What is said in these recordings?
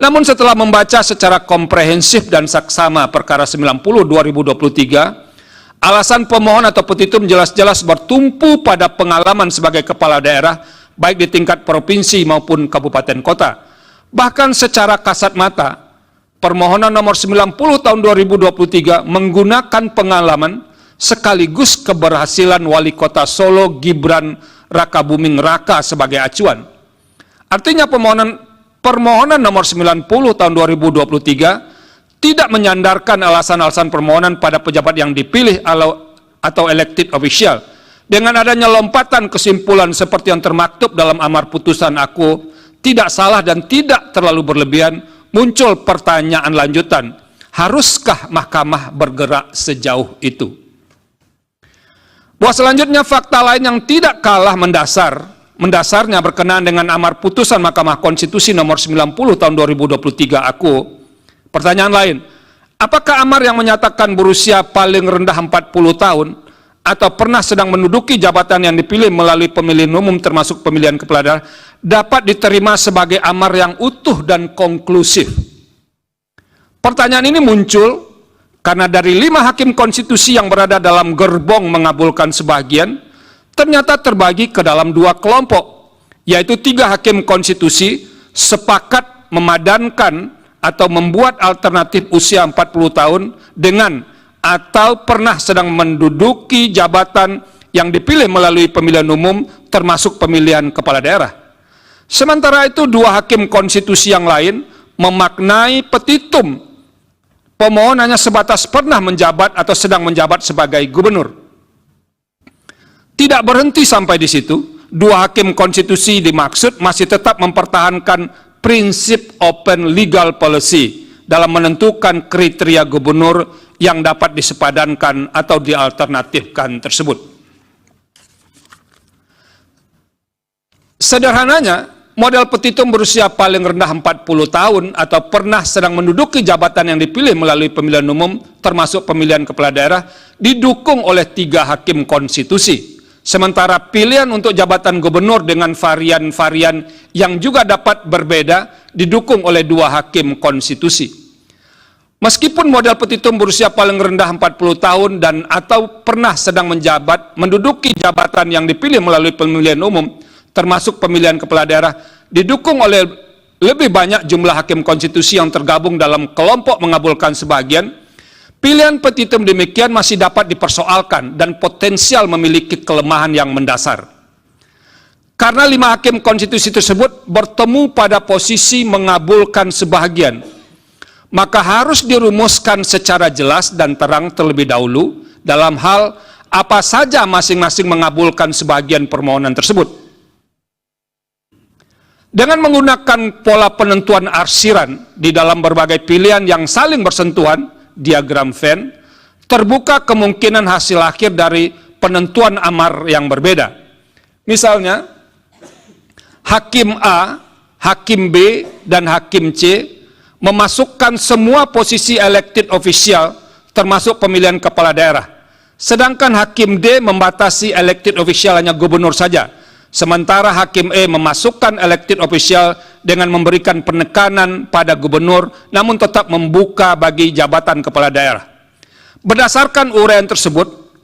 Namun setelah membaca secara komprehensif dan saksama perkara 90/2023, alasan pemohon atau petitum jelas-jelas bertumpu pada pengalaman sebagai kepala daerah, baik di tingkat provinsi maupun kabupaten kota. Bahkan secara kasat mata, permohonan nomor 90 tahun 2023 menggunakan pengalaman sekaligus keberhasilan Wali Kota Solo Gibran Rakabuming Raka sebagai acuan. Artinya permohonan nomor 90 tahun 2023 tidak menyandarkan alasan-alasan permohonan pada pejabat yang dipilih atau elected official. Dengan adanya lompatan kesimpulan seperti yang termaktub dalam amar putusan aku tidak salah dan tidak terlalu berlebihan, muncul pertanyaan lanjutan, haruskah mahkamah bergerak sejauh itu? Bahwa selanjutnya fakta lain yang tidak kalah mendasarnya berkenaan dengan amar putusan Mahkamah Konstitusi nomor 90 tahun 2023 aku. Pertanyaan lain, apakah amar yang menyatakan berusia paling rendah 40 tahun atau pernah sedang menduduki jabatan yang dipilih melalui pemilihan umum termasuk pemilihan kepala daerah dapat diterima sebagai amar yang utuh dan konklusif? Pertanyaan ini muncul karena dari 5 hakim konstitusi yang berada dalam gerbong mengabulkan sebagian, ternyata terbagi ke dalam 2 kelompok, yaitu 3 hakim konstitusi sepakat memadankan atau membuat alternatif usia 40 tahun dengan atau pernah sedang menduduki jabatan yang dipilih melalui pemilihan umum termasuk pemilihan kepala daerah. Sementara itu 2 hakim konstitusi yang lain memaknai petitum pemohon hanya sebatas pernah menjabat atau sedang menjabat sebagai gubernur. Tidak berhenti sampai di situ, 2 hakim konstitusi dimaksud masih tetap mempertahankan prinsip open legal policy dalam menentukan kriteria gubernur yang dapat disepadankan atau dialternatifkan tersebut. Sederhananya, model petitum berusia paling rendah 40 tahun atau pernah sedang menduduki jabatan yang dipilih melalui pemilihan umum termasuk pemilihan kepala daerah didukung oleh 3 hakim konstitusi. Sementara pilihan untuk jabatan gubernur dengan varian-varian yang juga dapat berbeda didukung oleh 2 hakim konstitusi. Meskipun model petitum berusia paling rendah 40 tahun dan atau pernah sedang menduduki jabatan yang dipilih melalui pemilihan umum termasuk pemilihan kepala daerah didukung oleh lebih banyak jumlah hakim konstitusi yang tergabung dalam kelompok mengabulkan sebagian, pilihan petitum demikian masih dapat dipersoalkan dan potensial memiliki kelemahan yang mendasar. Karena 5 hakim konstitusi tersebut bertemu pada posisi mengabulkan sebagian, maka harus dirumuskan secara jelas dan terang terlebih dahulu dalam hal apa saja masing-masing mengabulkan sebagian permohonan tersebut. Dengan menggunakan pola penentuan arsiran di dalam berbagai pilihan yang saling bersentuhan, diagram Venn, terbuka kemungkinan hasil akhir dari penentuan amar yang berbeda. Misalnya, Hakim A, Hakim B, dan Hakim C memasukkan semua posisi elected official termasuk pemilihan kepala daerah. Sedangkan Hakim D membatasi elected official hanya gubernur saja. Sementara Hakim E memasukkan elected official dengan memberikan penekanan pada gubernur, namun tetap membuka bagi jabatan kepala daerah. Berdasarkan uraian tersebut,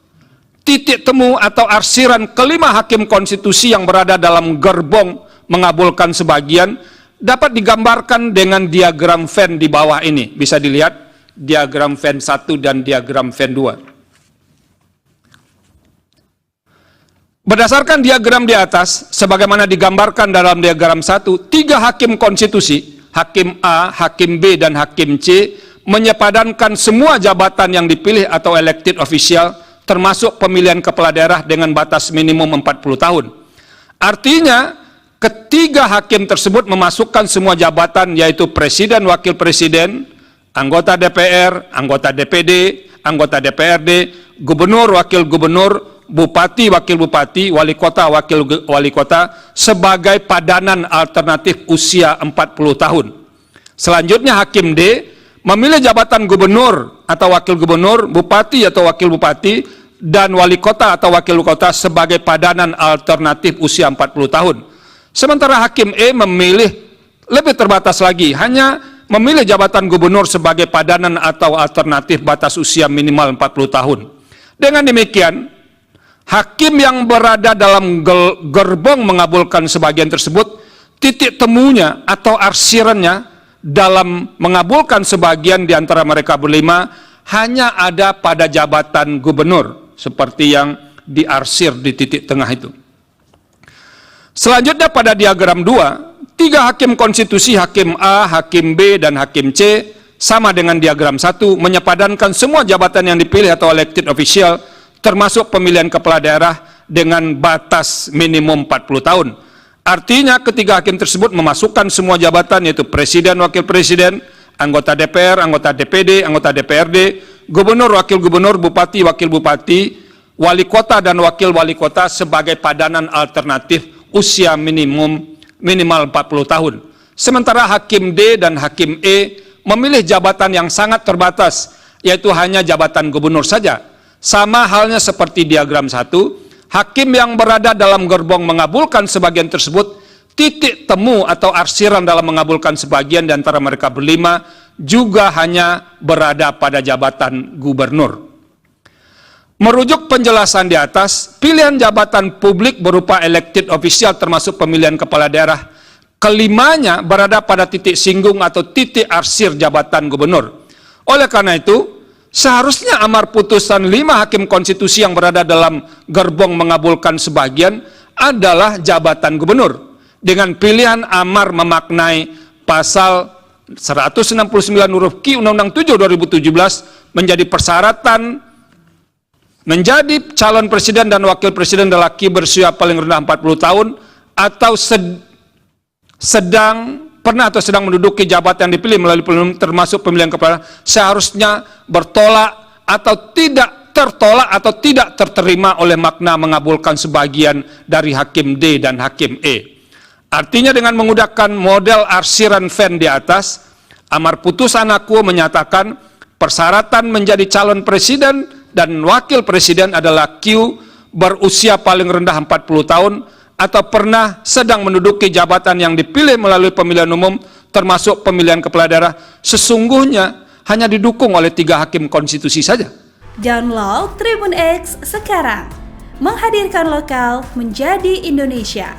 titik temu atau arsiran kelima hakim konstitusi yang berada dalam gerbong mengabulkan sebagian dapat digambarkan dengan diagram Venn di bawah ini. Bisa dilihat diagram Venn 1 dan diagram Venn 2. Berdasarkan diagram di atas, sebagaimana digambarkan dalam diagram 1, 3 hakim konstitusi, Hakim A, Hakim B, dan Hakim C, menyepadankan semua jabatan yang dipilih atau elected official, termasuk pemilihan kepala daerah dengan batas minimum 40 tahun. Artinya, ketiga hakim tersebut memasukkan semua jabatan, yaitu presiden, wakil presiden, anggota DPR, anggota DPD, anggota DPRD, gubernur, wakil gubernur, bupati, wakil bupati, wali kota, wakil wali kota sebagai padanan alternatif usia 40 tahun. Selanjutnya Hakim D memilih jabatan gubernur atau wakil gubernur, bupati atau wakil bupati, dan wali kota atau wakil kota sebagai padanan alternatif usia 40 tahun. Sementara Hakim E memilih Lebih terbatas lagi, hanya memilih jabatan gubernur sebagai padanan atau alternatif batas usia minimal 40 tahun. Dengan demikian, hakim yang berada dalam gerbong mengabulkan sebagian tersebut, titik temunya atau arsirannya dalam mengabulkan sebagian di antara mereka berlima hanya ada pada jabatan gubernur, seperti yang diarsir di titik tengah itu. Selanjutnya pada diagram 2, 3 hakim konstitusi, hakim A, hakim B, dan hakim C, sama dengan diagram 1, menyepadankan semua jabatan yang dipilih atau elected official, termasuk pemilihan kepala daerah dengan batas minimum 40 tahun. Artinya ketiga hakim tersebut memasukkan semua jabatan, yaitu presiden, wakil presiden, anggota DPR, anggota DPD, anggota DPRD, gubernur, wakil gubernur, bupati, wakil bupati, wali kota, dan wakil wali kota sebagai padanan alternatif usia minimal 40 tahun. Sementara hakim D dan hakim E memilih jabatan yang sangat terbatas, yaitu hanya jabatan gubernur saja. Sama halnya seperti diagram 1, hakim yang berada dalam gerbong mengabulkan sebagian tersebut, titik temu atau arsiran dalam mengabulkan sebagian di antara mereka berlima juga hanya berada pada jabatan gubernur. Merujuk penjelasan di atas, pilihan jabatan publik berupa elected official termasuk pemilihan kepala daerah, kelimanya berada pada titik singgung atau titik arsir jabatan gubernur. Oleh karena itu, seharusnya amar putusan 5 hakim konstitusi yang berada dalam gerbong mengabulkan sebagian adalah jabatan gubernur. Dengan pilihan amar memaknai pasal 169 huruf Q Undang-Undang 7 2017 menjadi persyaratan menjadi calon presiden dan wakil presiden lelaki berusia paling rendah 40 tahun atau pernah menduduki jabatan yang dipilih melalui pemilu termasuk pemilihan kepala seharusnya bertolak atau tidak tertolak atau tidak terterima oleh makna mengabulkan sebagian dari hakim D dan hakim E. Artinya dengan menggunakan model arsiran Venn di atas, amar putusan aku menyatakan persyaratan menjadi calon presiden dan wakil presiden adalah Q berusia paling rendah 40 tahun atau pernah sedang menduduki jabatan yang dipilih melalui pemilihan umum termasuk pemilihan kepala daerah sesungguhnya hanya didukung oleh 3 hakim konstitusi saja. Download Tribun X sekarang, menghadirkan lokal menjadi Indonesia.